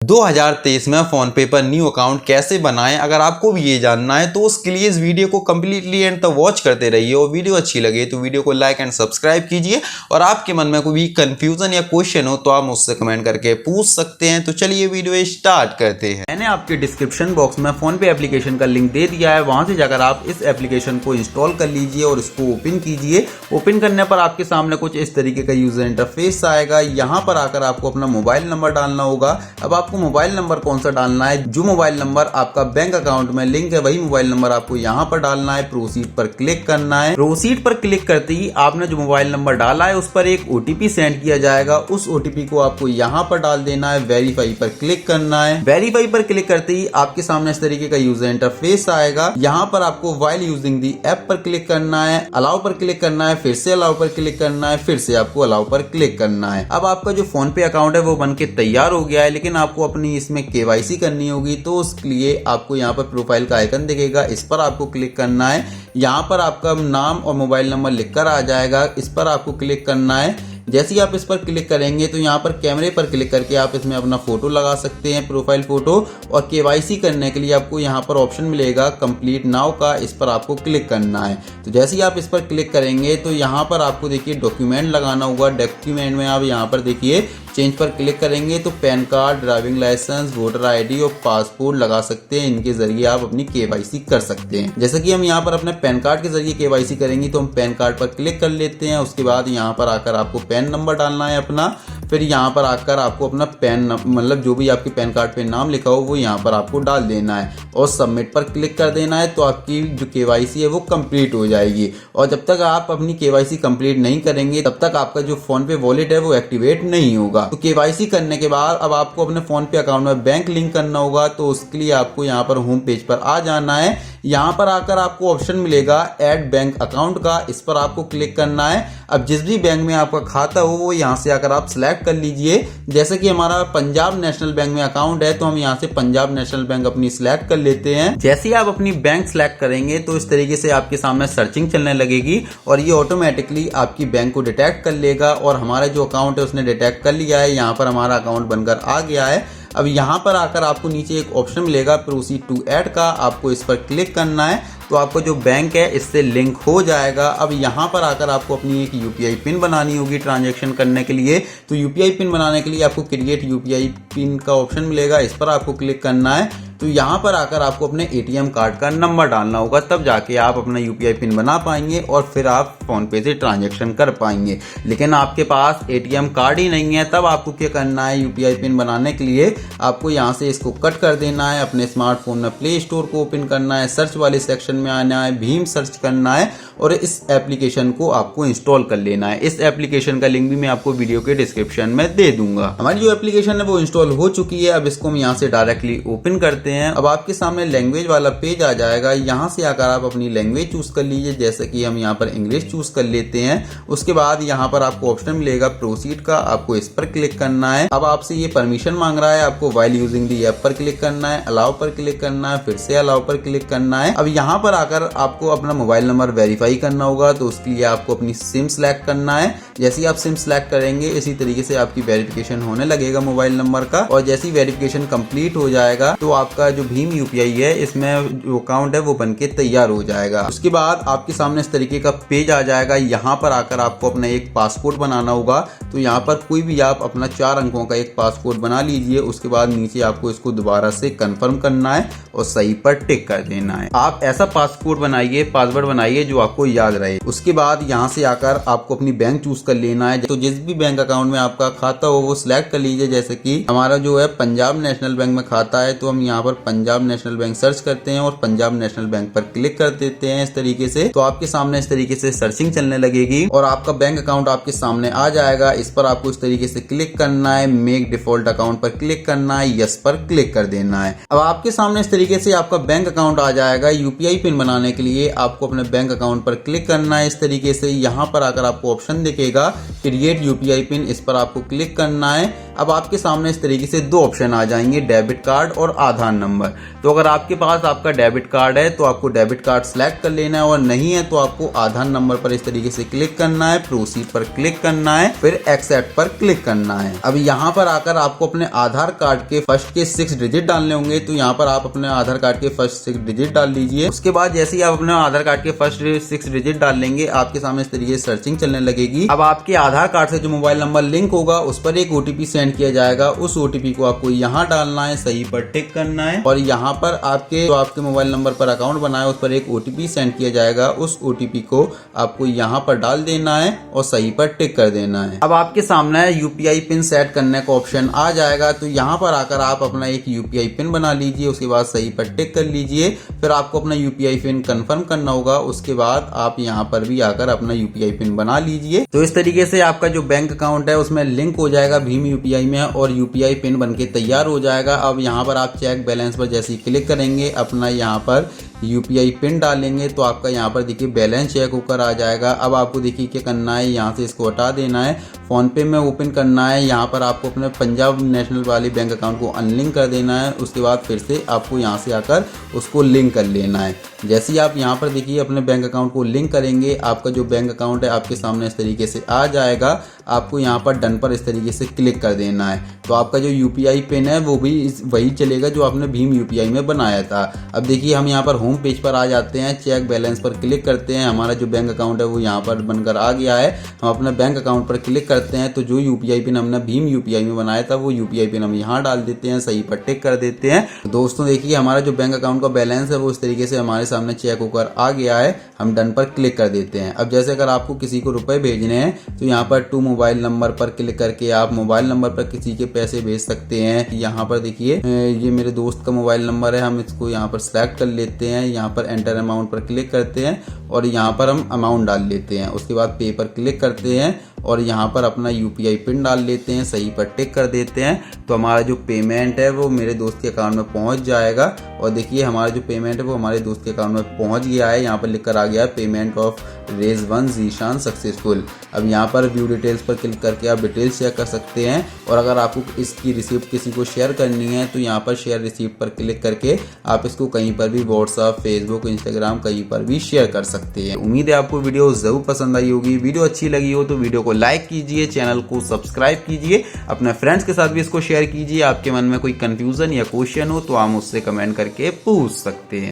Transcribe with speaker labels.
Speaker 1: 2023 में फोन पे पर न्यू अकाउंट कैसे बनाएं, अगर आपको भी ये जानना है तो उसके लिए इस वीडियो को कम्प्लीटली एंड तक वॉच करते रहिए। और वीडियो अच्छी लगे तो वीडियो को लाइक एंड सब्सक्राइब कीजिए। और आपके मन में कोई भी कंफ्यूजन या क्वेश्चन हो तो आप मुझसे कमेंट करके पूछ सकते हैं। तो चलिए वीडियो स्टार्ट करते हैं। मैंने आपके डिस्क्रिप्शन बॉक्स में फोन पे एप्लीकेशन का लिंक दे दिया है, वहां से जाकर आप इस एप्लीकेशन को इंस्टॉल कर लीजिए और इसको ओपन कीजिए। ओपन करने पर आपके सामने कुछ इस तरीके का यूजर इंटरफेस आएगा। यहाँ पर आकर आपको अपना मोबाइल नंबर डालना होगा। अब आपको मोबाइल नंबर कौन सा डालना है, जो मोबाइल नंबर आपका बैंक अकाउंट में लिंक है वही मोबाइल नंबर आपको यहाँ पर डालना है। प्रोसीड पर क्लिक करना है। प्रोसीड पर क्लिक करते ही आपने जो मोबाइल नंबर डाला है उस पर एक ओटीपी सेंड किया जाएगा। उस ओटीपी को आपको यहाँ पर डाल देना है। वेरीफाई पर क्लिक करना है। वेरीफाई पर क्लिक करते ही आपके सामने इस तरीके का यूजर इंटरफेस आएगा। यहाँ पर आपको व्हाइल यूजिंग दी ऐप पर क्लिक करना है, अलाउ पर क्लिक करना है, फिर से अलाउ पर क्लिक करना है, फिर से आपको अलाउ पर क्लिक करना है। अब आपका जो फोन पे अकाउंट है वो बनके तैयार हो गया है, लेकिन आपको अपनी इसमें केवाईसी करनी होगी। तो उसके लिए आपको यहाँ पर प्रोफाइल का आइकन दिखेगा, इस पर आपको क्लिक करना है। यहाँ पर आपका नाम और मोबाइल नंबर लिखकर आ जाएगा, इस पर आपको क्लिक करना है। जैसे ही आप इस पर क्लिक करेंगे तो यहाँ पर कैमरे पर क्लिक करके आप इसमें अपना फोटो लगा सकते हैं, प्रोफाइल फोटो। और केवाईसी करने के लिए आपको यहाँ पर ऑप्शन मिलेगा कंप्लीट नाउ का, इस पर आपको क्लिक करना है। तो जैसे ही आप इस पर क्लिक करेंगे तो यहाँ पर आपको देखिए डॉक्यूमेंट लगाना होगा। डॉक्यूमेंट में आप यहाँ पर देखिए चेंज पर क्लिक करेंगे तो PAN card, driving licence, voter ID और पासपोर्ट लगा सकते हैं। इनके जरिए आप अपनी केवाईसी कर सकते हैं। जैसे कि हम यहाँ पर अपने पैन कार्ड के जरिए केवाईसी करेंगे तो हम पैन कार्ड पर क्लिक कर लेते हैं। उसके बाद यहाँ पर आकर आपको पैन नंबर डालना है अपना। फिर यहाँ पर आकर आपको अपना पैन मतलब जो भी आपके पैन कार्ड पे नाम लिखा हो वो यहाँ पर आपको डाल देना है और सबमिट पर क्लिक कर देना है। तो आपकी जो केवाईसी है वो कंप्लीट हो जाएगी। और जब तक आप अपनी केवाईसी कंप्लीट नहीं करेंगे तब तक आपका जो फोन पे वॉलेट है वो एक्टिवेट नहीं होगा। तो केवाईसी करने के बाद अब आपको अपने फोन पे अकाउंट में बैंक लिंक करना होगा। तो उसके लिए आपको यहाँ पर होम पेज पर आ जाना है। यहाँ पर आकर आपको ऑप्शन मिलेगा ऐड बैंक अकाउंट का, इस पर आपको क्लिक करना है। अब जिस भी बैंक में आपका खाता हो वो यहाँ से आकर आप सिलेक्ट कर लीजिए। जैसे कि हमारा पंजाब नेशनल बैंक में अकाउंट है तो हम यहाँ से पंजाब नेशनल बैंक अपनी सिलेक्ट कर लेते हैं। जैसे ही आप अपनी बैंक सिलेक्ट करेंगे तो इस तरीके से आपके सामने सर्चिंग चलने लगेगी और ये ऑटोमेटिकली आपकी बैंक को डिटेक्ट कर लेगा। और हमारा जो अकाउंट है उसने डिटेक्ट कर लिया है। यहाँ पर हमारा अकाउंट बनकर आ गया है। अब यहाँ पर आकर आपको नीचे एक ऑप्शन मिलेगा प्रोसीड टू ऐड का, आपको इस पर क्लिक करना है तो आपको जो बैंक है इससे लिंक हो जाएगा। अब यहाँ पर आकर आपको अपनी एक यूपीआई पिन बनानी होगी ट्रांजैक्शन करने के लिए। तो यूपीआई पिन बनाने के लिए आपको क्रिएट यूपीआई पिन का ऑप्शन मिलेगा, इस पर आपको क्लिक करना है। तो यहाँ पर आकर आपको अपने एटीएम कार्ड का नंबर डालना होगा, तब जाके आप अपना यूपीआई पिन बना पाएंगे और फिर आप फोन पे से ट्रांजैक्शन कर पाएंगे। लेकिन आपके पास एटीएम कार्ड ही नहीं है, तब आपको क्या करना है, यूपीआई पिन बनाने के लिए आपको यहाँ से इसको कट कर देना है। अपने स्मार्टफोन में प्ले स्टोर को ओपन करना है, सर्च वाले सेक्शन में आना है, भीम सर्च करना है और इस एप्लीकेशन को आपको इंस्टॉल कर लेना है। इस एप्लीकेशन का लिंक भी मैं आपको वीडियो के डिस्क्रिप्शन में दे दूंगा। हमारी जो एप्लीकेशन है वो इंस्टॉल हो चुकी है। अब इसको हम यहाँ से डायरेक्टली ओपन करते हैं। अब आपके सामने लैंग्वेज वाला पेज आ जाएगा। यहाँ से आकर आप अपनी लैंग्वेज चूज कर लीजिए। जैसे कि हम यहाँ पर इंग्लिश चूज कर लेते हैं। उसके बाद यहाँ पर आपको ऑप्शन मिलेगा प्रोसीड का, आपको इस पर क्लिक करना है। अब आपसे ये परमिशन मांग रहा है, आपको व्हाइल यूजिंग दी ऐप पर क्लिक करना है, अलाउ पर क्लिक करना है, फिर से अलाउ पर क्लिक करना है। अब यहाँ पर आकर आपको अपना मोबाइल नंबर वेरीफाई करना होगा। तो उसके लिए आपको अपनी सिम सिलेक्ट करना है। जैसे ही आप सिम सिलेक्ट करेंगे इसी तरीके से आपकी वेरिफिकेशन होने लगेगा मोबाइल नंबर का। और जैसे ही वेरिफिकेशन कंप्लीट हो जाएगा तो आपका जो भीम यूपीआई है इसमें जो अकाउंट है वो बनके तैयार हो जाएगा। उसके बाद आपके सामने इस तरीके का पेज आ जाएगा। यहाँ पर आकर आपको अपना एक पासपोर्ट बनाना होगा। तो यहाँ पर कोई भी आप अपना 4 अंकों का एक पासपोर्ट बना लीजिए। उसके बाद नीचे आपको इसको दोबारा से कंफर्म करना है और सही पर टिक कर देना है। आप ऐसा पासपोर्ट बनाइए, पासवर्ड बनाइए जो आपको याद रहे। उसके बाद यहाँ से आकर आपको अपनी बैंक चूज कर लेना है। तो जिस भी बैंक अकाउंट में आपका खाता हो वो सिलेक्ट कर लीजिए। जैसे कि हमारा जो है पंजाब नेशनल बैंक में खाता है तो हम यहाँ पर पंजाब नेशनल बैंक सर्च करते हैं और पंजाब नेशनल बैंक पर क्लिक कर देते हैं इस तरीके से। तो आपके सामने इस तरीके से सर्चिंग चलने लगेगी और आपका बैंक अकाउंट आपके सामने आ जाएगा। इस पर आपको इस तरीके से क्लिक करना है, मेक डिफॉल्ट अकाउंट पर क्लिक करना है, यस पर क्लिक कर देना है। अब आपके सामने इस तरीके से आपका बैंक अकाउंट आ जाएगा। यूपीआई पिन बनाने के लिए आपको अपने बैंक अकाउंट पर क्लिक करना है इस तरीके से। यहाँ पर आकर आपको ऑप्शन दिखेगा क्रिएट यूपीआई पिन, इस पर आपको क्लिक करना है। अब आपके सामने इस तरीके से 2 ऑप्शन आ जाएंगे, डेबिट कार्ड और आधार नंबर। तो अगर आपके पास आपका डेबिट कार्ड है तो आपको डेबिट कार्ड सेलेक्ट कर लेना है, और नहीं है तो आपको आधार नंबर पर इस तरीके से क्लिक करना है, प्रोसीड पर क्लिक करना है, फिर एक्सेप्ट पर क्लिक करना है। अब यहाँ पर आकर आपको अपने आधार कार्ड के फर्स्ट के 6 डिजिट डालने होंगे, तो यहाँ पर आप अपने आधार कार्ड के फर्स्ट 6 डिजिट डाल लीजिए। उसके बाद जैसे ही आप अपने आधार कार्ड के फर्स्ट 6 डिजिट डाल लेंगे, आपके सामने इस तरीके से सर्चिंग चलने लगेगी। अब आपके आधार कार्ड से जो मोबाइल नंबर लिंक होगा उस पर एक ओटीपी सेंड किया जाएगा। उस ओटीपी को आपको यहाँ डालना है, सही पर टिक करना है, और यहाँ पर आपके मोबाइल नंबर पर अकाउंट बनाया उस पर एक ओटीपी सेंड किया जाएगा। उस ओटीपी को आपको यहाँ पर डाल देना है और सही पर टिक कर देना है। अब आपके सामने यूपीआई पिन सेट करने का ऑप्शन आ जाएगा, तो यहाँ पर आकर आप अपना एक यूपीआई पिन बना लीजिए। उसके बाद सही पर टिक कर लीजिए, फिर आपको अपना यूपीआई पिन कंफर्म करना होगा। उसके बाद आप यहाँ पर भी आकर अपना यूपीआई पिन बना लीजिए। तो इस तरीके से आपका जो बैंक अकाउंट है उसमें लिंक हो जाएगा भीम यूपीआई में, और यूपीआई पिन बनके तैयार हो जाएगा। अब यहाँ पर आप चेक बैलेंस पर जैसे ही क्लिक करेंगे, अपना यहाँ पर यूपीआई पिन डालेंगे, तो आपका यहाँ पर देखिए बैलेंस चेक होकर आ जाएगा। अब आपको देखिए क्या करना है, यहाँ से इसको हटा देना है, फोन पे में ओपन करना है। यहाँ पर आपको अपने पंजाब नेशनल वाले बैंक अकाउंट को अनलिंक कर देना है। उसके बाद फिर से आपको यहाँ से आकर उसको लिंक कर लेना है। जैसे ही आप यहाँ पर देखिए अपने बैंक अकाउंट को लिंक करेंगे, आपका जो बैंक अकाउंट है आपके सामने इस तरीके से आ जाएगा। आपको यहाँ पर डन पर इस तरीके से क्लिक कर देना है, तो आपका जो यूपीआई पिन है वो भी वही चलेगा जो आपने भीम यूपीआई में बनाया था। अब देखिए हम यहाँ पर होम पेज पर आ जाते हैं, चेक बैलेंस पर क्लिक करते हैं। हमारा जो बैंक अकाउंट है वो यहाँ पर बनकर आ गया है। हम अपने बैंक अकाउंट पर क्लिक करते हैं, तो जो यूपीआई पिन हमने भीम यूपीआई में बनाया था वो यूपीआई पिन हम यहाँ डाल देते हैं, सही पर टिक कर देते हैं। तो दोस्तों देखिए हमारा जो बैंक अकाउंट का बैलेंस है वो इस तरीके से हमारे सामने चेक होकर आ गया है। हम डन पर क्लिक कर देते हैं। अब जैसे अगर आपको किसी को रुपए भेजने हैं तो यहाँ पर टू मोबाइल नंबर पर क्लिक करके आप मोबाइल नंबर पर किसी के पैसे भेज सकते हैं। यहाँ पर देखिए ये मेरे दोस्त का मोबाइल नंबर है, हम इसको यहाँ पर सिलेक्ट कर लेते हैं। यहाँ पर एंटर अमाउंट पर क्लिक करते हैं और यहाँ पर हम अमाउंट डाल लेते हैं। उसके बाद पे पर क्लिक करते हैं और यहाँ पर अपना यूपीआई पिन डाल लेते हैं, सही पर टिक कर देते हैं। तो हमारा जो पेमेंट है वो मेरे दोस्त के अकाउंट में पहुँच जाएगा। और देखिए हमारा जो पेमेंट है वो हमारे दोस्त के अकाउंट में पहुँच गया है। यहाँ पर लिख कर आ गया है पेमेंट ऑफ रेज़1 ज़ीशान सक्सेसफुल। अब यहाँ पर व्यू डिटेल्स पर क्लिक करके आप डिटेल्स चेक कर सकते हैं। और अगर आपको इसकी रिसिप्ट किसी को शेयर करनी है तो यहाँ पर शेयर रिसिप्ट पर क्लिक करके आप इसको कहीं पर भी व्हाट्सएप, फेसबुक, इंस्टाग्राम कहीं पर भी शेयर कर सकते हैं। उम्मीद है आपको वीडियो जरूर पसंद आई होगी। वीडियो अच्छी लगी हो तो वीडियो को लाइक कीजिए, चैनल को सब्सक्राइब कीजिए, अपने फ्रेंड्स के साथ भी इसको शेयर कीजिए। आपके मन में कोई कंफ्यूजन या क्वेश्चन हो तो आप मुझसे कमेंट करके पूछ सकते हैं।